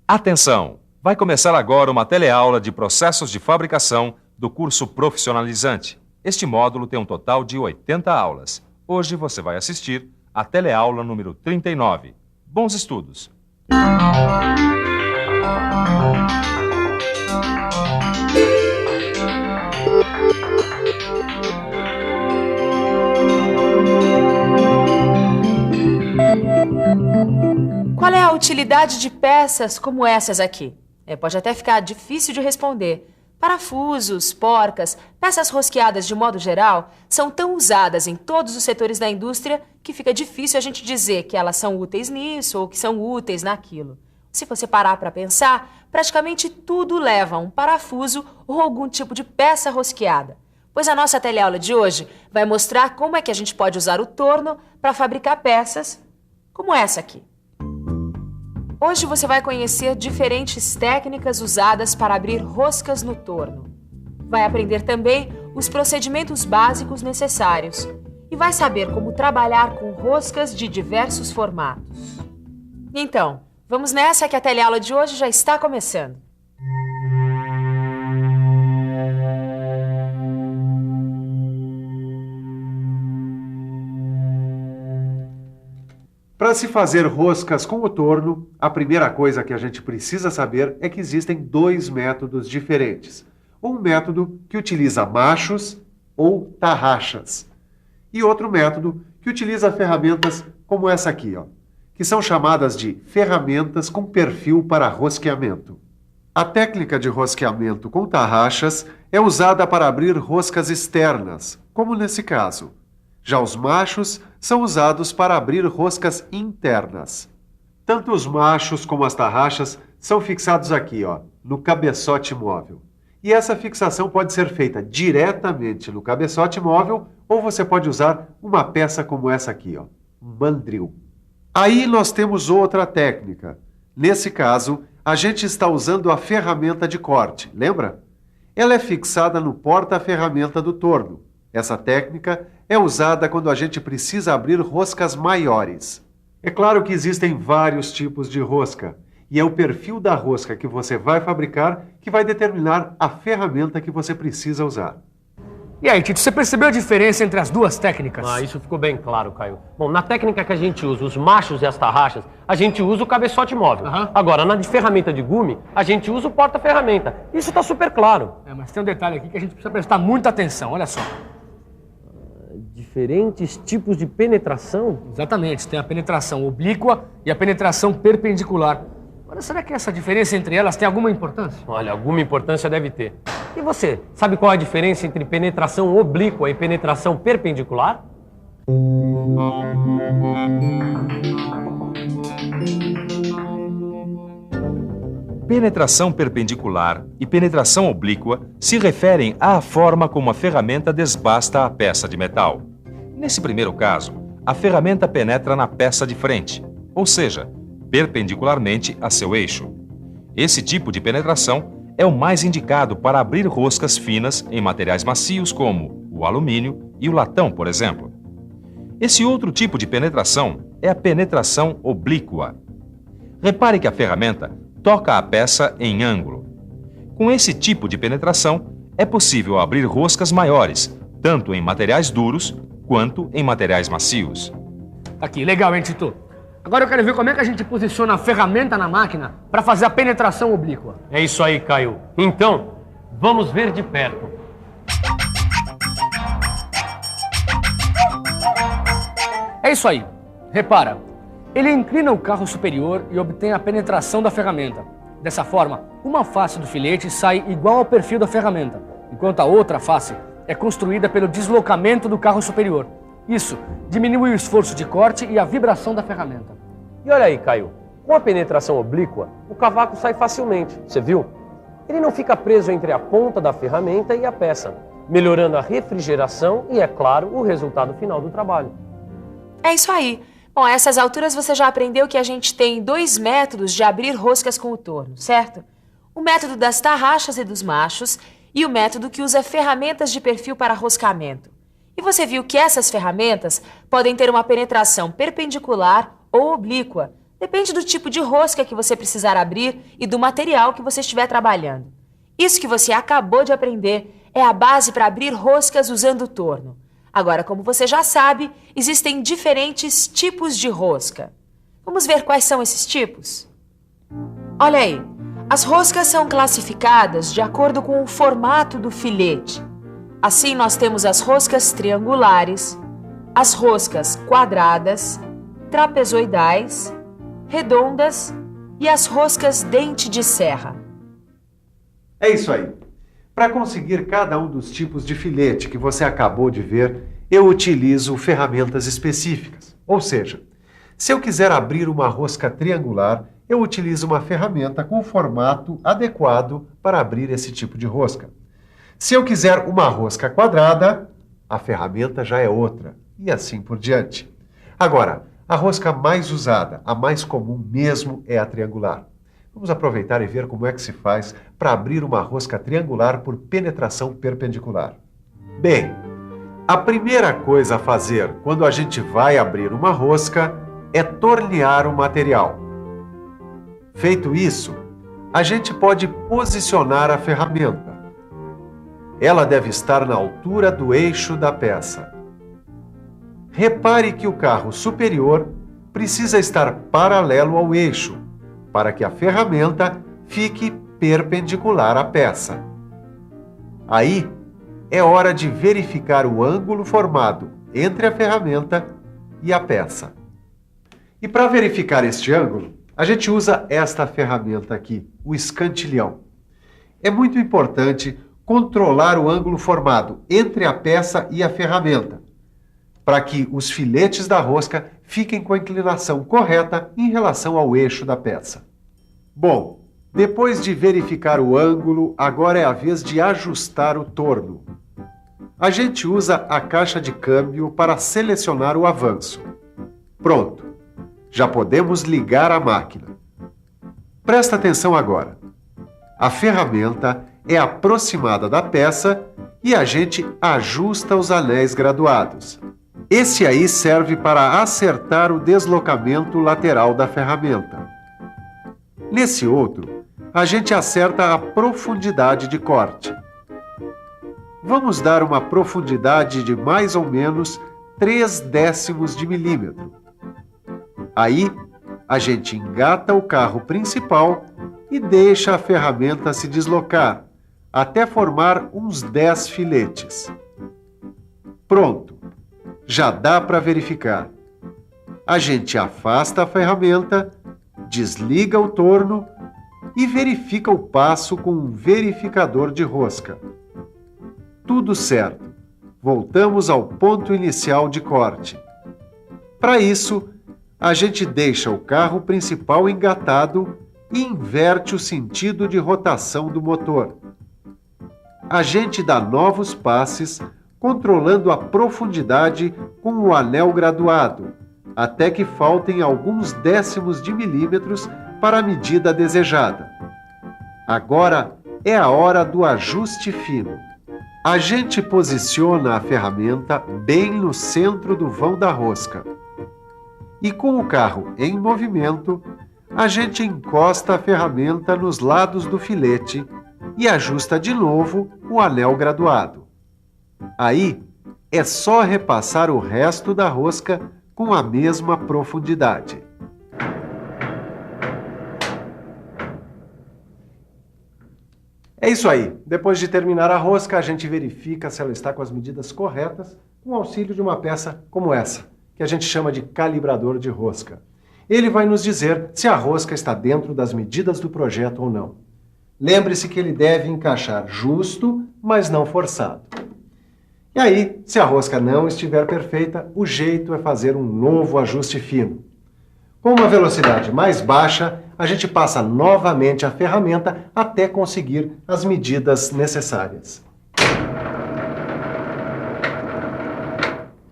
Atenção! Vai começar agora uma teleaula de processos de fabricação do curso profissionalizante. Este módulo tem um total de 80 aulas. Hoje você vai assistir a teleaula número 39. Bons estudos! Qual é a utilidade de peças como essas aqui? Pode até ficar difícil de responder. Parafusos, porcas, peças rosqueadas de modo geral, são tão usadas em todos os setores da indústria que fica difícil a gente dizer que elas são úteis nisso ou que são úteis naquilo. Se você parar para pensar, praticamente tudo leva um parafuso ou algum tipo de peça rosqueada. Pois a nossa teleaula de hoje vai mostrar como é que a gente pode usar o torno para fabricar peças como essa aqui. Hoje você vai conhecer diferentes técnicas usadas para abrir roscas no torno. Vai aprender também os procedimentos básicos necessários e vai saber como trabalhar com roscas de diversos formatos. Então, vamos nessa que a teleaula de hoje já está começando. Para se fazer roscas com o torno, a primeira coisa que a gente precisa saber é que existem dois métodos diferentes. Um método que utiliza machos ou tarraxas e outro método que utiliza ferramentas como essa aqui, que são chamadas de ferramentas com perfil para rosqueamento. A técnica de rosqueamento com tarraxas é usada para abrir roscas externas, como nesse caso. Já os machos são usados para abrir roscas internas. Tanto os machos como as tarraxas são fixados aqui, no cabeçote móvel. E essa fixação pode ser feita diretamente no cabeçote móvel ou você pode usar uma peça como essa aqui, um mandril. Aí nós temos outra técnica. Nesse caso, a gente está usando a ferramenta de corte, lembra? Ela é fixada no porta-ferramenta do torno. Essa técnica é usada quando a gente precisa abrir roscas maiores. É claro que existem vários tipos de rosca, e é o perfil da rosca que você vai fabricar que vai determinar a ferramenta que você precisa usar. E aí, Tito, você percebeu a diferença entre as duas técnicas? Isso ficou bem claro, Caio. Bom, na técnica que a gente usa, os machos e as tarraxas, a gente usa o cabeçote móvel. Agora, na de ferramenta de gume, a gente usa o porta-ferramenta. Isso está super claro. Mas tem um detalhe aqui que a gente precisa prestar muita atenção, olha só. Diferentes tipos de penetração? Exatamente, tem a penetração oblíqua e a penetração perpendicular. Agora, será que essa diferença entre elas tem alguma importância? Olha, alguma importância deve ter. E você, sabe qual é a diferença entre penetração oblíqua e penetração perpendicular? Penetração perpendicular e penetração oblíqua se referem à forma como a ferramenta desbasta a peça de metal. Nesse primeiro caso, a ferramenta penetra na peça de frente, ou seja, perpendicularmente a seu eixo. Esse tipo de penetração é o mais indicado para abrir roscas finas em materiais macios como o alumínio e o latão, por exemplo. Esse outro tipo de penetração é a penetração oblíqua. Repare que a ferramenta toca a peça em ângulo. Com esse tipo de penetração, é possível abrir roscas maiores, tanto em materiais duros quanto em materiais macios. Aqui, legal, hein, Tito? Agora eu quero ver como é que a gente posiciona a ferramenta na máquina para fazer a penetração oblíqua. É isso aí, Caio. Então, vamos ver de perto. É isso aí. Repara. Ele inclina o carro superior e obtém a penetração da ferramenta. Dessa forma, uma face do filete sai igual ao perfil da ferramenta, enquanto a outra face é construída pelo deslocamento do carro superior. Isso diminui o esforço de corte e a vibração da ferramenta. E olha aí, Caio, com a penetração oblíqua, o cavaco sai facilmente, você viu? Ele não fica preso entre a ponta da ferramenta e a peça, melhorando a refrigeração e, é claro, o resultado final do trabalho. É isso aí. Bom, a essas alturas você já aprendeu que a gente tem dois métodos de abrir roscas com o torno, certo? O método das tarraxas e dos machos e o método que usa ferramentas de perfil para roscamento. E você viu que essas ferramentas podem ter uma penetração perpendicular ou oblíqua, Depende do tipo de rosca que você precisar abrir e do material que você estiver trabalhando. Isso que você acabou de aprender é a base para abrir roscas usando o torno. Agora, como você já sabe, existem diferentes tipos de rosca. Vamos ver quais são esses tipos? Olha aí, as roscas são classificadas de acordo com o formato do filete. Assim, nós temos as roscas triangulares, as roscas quadradas, trapezoidais, redondas e as roscas dente de serra. É isso aí. Para conseguir cada um dos tipos de filete que você acabou de ver, eu utilizo ferramentas específicas. Ou seja, se eu quiser abrir uma rosca triangular, eu utilizo uma ferramenta com formato adequado para abrir esse tipo de rosca. Se eu quiser uma rosca quadrada, a ferramenta já é outra, e assim por diante. Agora, a rosca mais usada, a mais comum mesmo, é a triangular. Vamos aproveitar e ver como é que se faz para abrir uma rosca triangular por penetração perpendicular. Bem, a primeira coisa a fazer quando a gente vai abrir uma rosca é tornear o material. Feito isso, a gente pode posicionar a ferramenta. Ela deve estar na altura do eixo da peça. Repare que o carro superior precisa estar paralelo ao eixo, para que a ferramenta fique perpendicular à peça. Aí, é hora de verificar o ângulo formado entre a ferramenta e a peça. E para verificar este ângulo, a gente usa esta ferramenta aqui, o escantilhão. É muito importante controlar o ângulo formado entre a peça e a ferramenta, para que os filetes da rosca fiquem com a inclinação correta em relação ao eixo da peça. Bom, depois de verificar o ângulo, agora é a vez de ajustar o torno. A gente usa a caixa de câmbio para selecionar o avanço. Pronto, já podemos ligar a máquina. Presta atenção agora. A ferramenta é aproximada da peça e a gente ajusta os anéis graduados. Esse aí serve para acertar o deslocamento lateral da ferramenta. Nesse outro, a gente acerta a profundidade de corte. Vamos dar uma profundidade de mais ou menos 0,3 de milímetro. Aí, a gente engata o carro principal e deixa a ferramenta se deslocar, até formar uns 10 filetes. Pronto! Já dá para verificar. A gente afasta a ferramenta, desliga o torno e verifica o passo com um verificador de rosca. Tudo certo. Voltamos ao ponto inicial de corte. Para isso, a gente deixa o carro principal engatado e inverte o sentido de rotação do motor. A gente dá novos passes, controlando a profundidade com o anel graduado, até que faltem alguns décimos de milímetros para a medida desejada. Agora é a hora do ajuste fino. A gente posiciona a ferramenta bem no centro do vão da rosca. E com o carro em movimento, a gente encosta a ferramenta nos lados do filete e ajusta de novo o anel graduado. Aí, é só repassar o resto da rosca com a mesma profundidade. É isso aí. Depois de terminar a rosca, a gente verifica se ela está com as medidas corretas com o auxílio de uma peça como essa, que a gente chama de calibrador de rosca. Ele vai nos dizer se a rosca está dentro das medidas do projeto ou não. Lembre-se que ele deve encaixar justo, mas não forçado. E aí, se a rosca não estiver perfeita, o jeito é fazer um novo ajuste fino. Com uma velocidade mais baixa, a gente passa novamente a ferramenta até conseguir as medidas necessárias.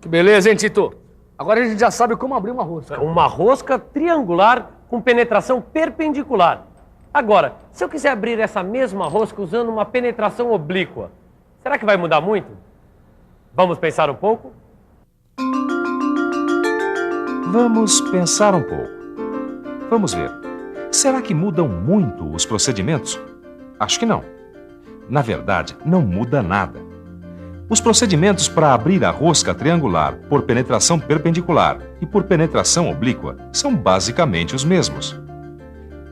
Que beleza, hein, Tito? Agora a gente já sabe como abrir uma rosca. Uma rosca triangular com penetração perpendicular. Agora, se eu quiser abrir essa mesma rosca usando uma penetração oblíqua, será que vai mudar muito? Vamos pensar um pouco? Vamos pensar um pouco. Vamos ver. Será que mudam muito os procedimentos? Acho que não. Na verdade, não muda nada. Os procedimentos para abrir a rosca triangular por penetração perpendicular e por penetração oblíqua são basicamente os mesmos.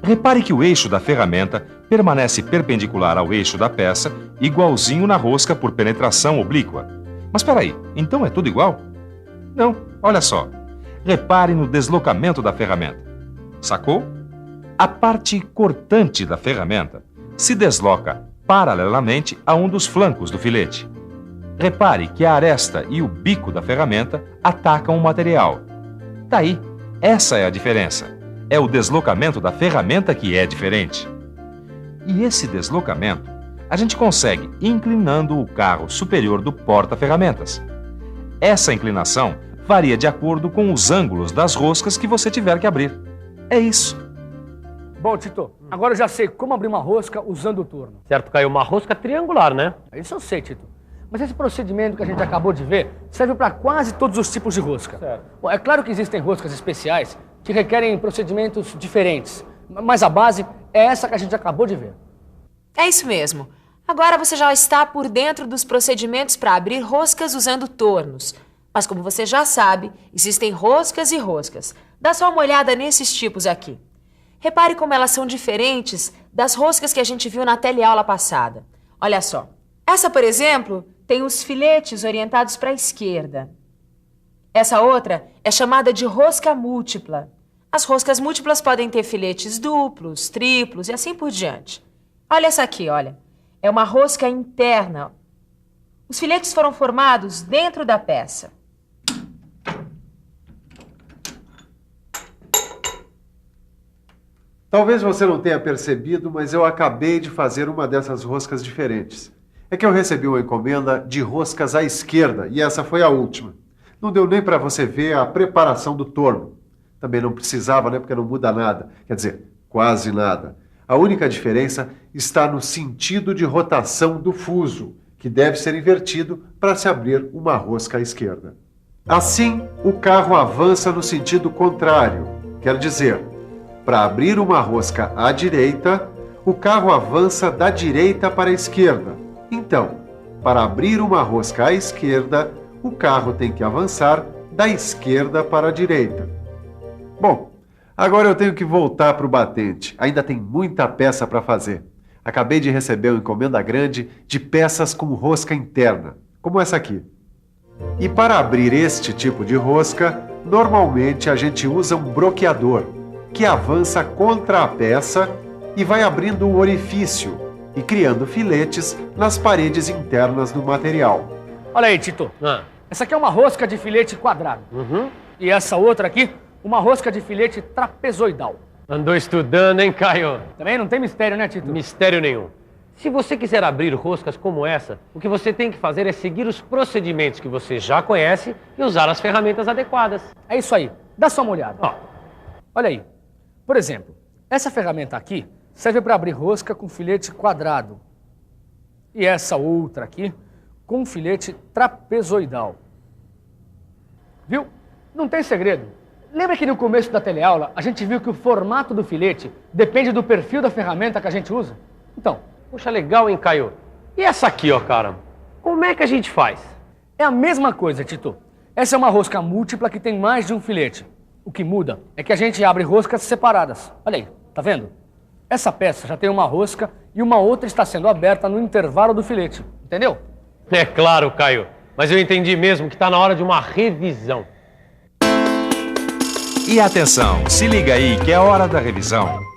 Repare que o eixo da ferramenta permanece perpendicular ao eixo da peça, igualzinho na rosca por penetração oblíqua. Mas espera aí, então é tudo igual? Não, olha só. Repare no deslocamento da ferramenta. Sacou? A parte cortante da ferramenta se desloca paralelamente a um dos flancos do filete. Repare que a aresta e o bico da ferramenta atacam o material. Daí, essa é a diferença. É o deslocamento da ferramenta que é diferente. E esse deslocamento a gente consegue inclinando o carro superior do porta-ferramentas. Essa inclinação varia de acordo com os ângulos das roscas que você tiver que abrir. É isso. Bom, Tito, agora eu já sei como abrir uma rosca usando o torno. Certo, Caio, uma rosca triangular, né? Isso eu sei, Tito. Mas esse procedimento que a gente acabou de ver serve para quase todos os tipos de rosca. Certo. Bom, é claro que existem roscas especiais que requerem procedimentos diferentes, mas a base é essa que a gente acabou de ver. É isso mesmo. Agora você já está por dentro dos procedimentos para abrir roscas usando tornos. Mas como você já sabe, existem roscas e roscas. Dá só uma olhada nesses tipos aqui. Repare como elas são diferentes das roscas que a gente viu na teleaula passada. Olha só. Essa, por exemplo, tem os filetes orientados para a esquerda. Essa outra é chamada de rosca múltipla. As roscas múltiplas podem ter filetes duplos, triplos e assim por diante. Olha essa aqui, olha. É uma rosca interna. Os filetes foram formados dentro da peça. Talvez você não tenha percebido, mas eu acabei de fazer uma dessas roscas diferentes. É que eu recebi uma encomenda de roscas à esquerda e essa foi a última. Não deu nem para você ver a preparação do torno. Também não precisava, né? Porque não muda nada. Quer dizer, quase nada. A única diferença está no sentido de rotação do fuso, que deve ser invertido para se abrir uma rosca à esquerda. Assim, o carro avança no sentido contrário. Quer dizer, para abrir uma rosca à direita, o carro avança da direita para a esquerda. Então, para abrir uma rosca à esquerda, o carro tem que avançar da esquerda para a direita. Bom, agora eu tenho que voltar para o batente. Ainda tem muita peça para fazer. Acabei de receber uma encomenda grande de peças com rosca interna, como essa aqui. E para abrir este tipo de rosca, normalmente a gente usa um broqueador, que avança contra a peça e vai abrindo um orifício e criando filetes nas paredes internas do material. Olha aí, Tito. Essa aqui é uma rosca de filete quadrado. E essa outra aqui, uma rosca de filete trapezoidal. Andou estudando, hein, Caio? Também não tem mistério, né, Tito? Mistério nenhum. Se você quiser abrir roscas como essa, o que você tem que fazer é seguir os procedimentos que você já conhece e usar as ferramentas adequadas. É isso aí. Dá só uma olhada. Ó. Olha aí. Por exemplo, essa ferramenta aqui serve para abrir rosca com filete quadrado. E essa outra aqui com filete trapezoidal. Viu? Não tem segredo. Lembra que no começo da teleaula a gente viu que o formato do filete depende do perfil da ferramenta que a gente usa? Então, Puxa, legal, hein, Caio? E essa aqui, ó, cara? Como é que a gente faz? é a mesma coisa, Tito. Essa é uma rosca múltipla que tem mais de um filete. O que muda é que a gente abre roscas separadas. Olha aí, tá vendo? Essa peça já tem uma rosca e uma outra está sendo aberta no intervalo do filete. Entendeu? É claro, Caio. Mas eu entendi mesmo que tá na hora de uma revisão. E atenção, se liga aí que é hora da revisão.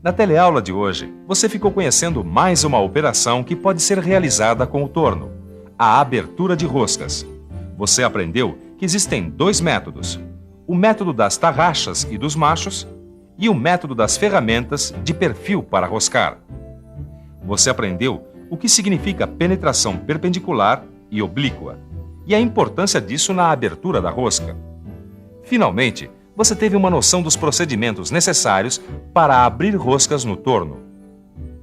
Na teleaula de hoje, você ficou conhecendo mais uma operação que pode ser realizada com o torno: a abertura de roscas. Você aprendeu que existem dois métodos: o método das tarraxas e dos machos e o método das ferramentas de perfil para roscar. Você aprendeu o que significa penetração perpendicular e oblíqua e a importância disso na abertura da rosca. Finalmente, você teve uma noção dos procedimentos necessários para abrir roscas no torno.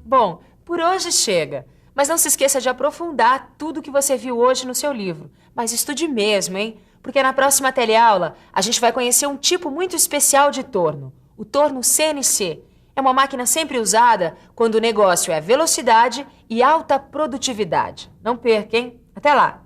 Bom, por hoje chega. Mas não se esqueça de aprofundar tudo que você viu hoje no seu livro. Mas estude mesmo, hein? porque na próxima teleaula a gente vai conhecer um tipo muito especial de torno, o torno CNC. É uma máquina sempre usada quando o negócio é velocidade e alta produtividade. Não perca, hein? Até lá!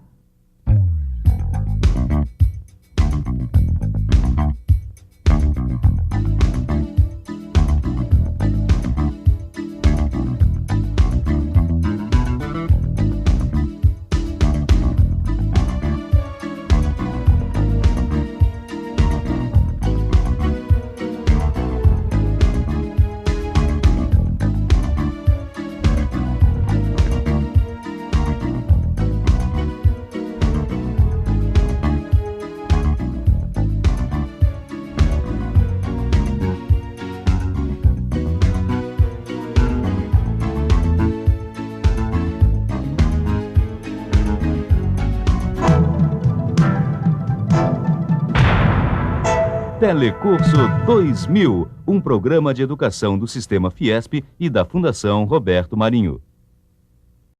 Telecurso 2000, um programa de educação do Sistema Fiesp e da Fundação Roberto Marinho.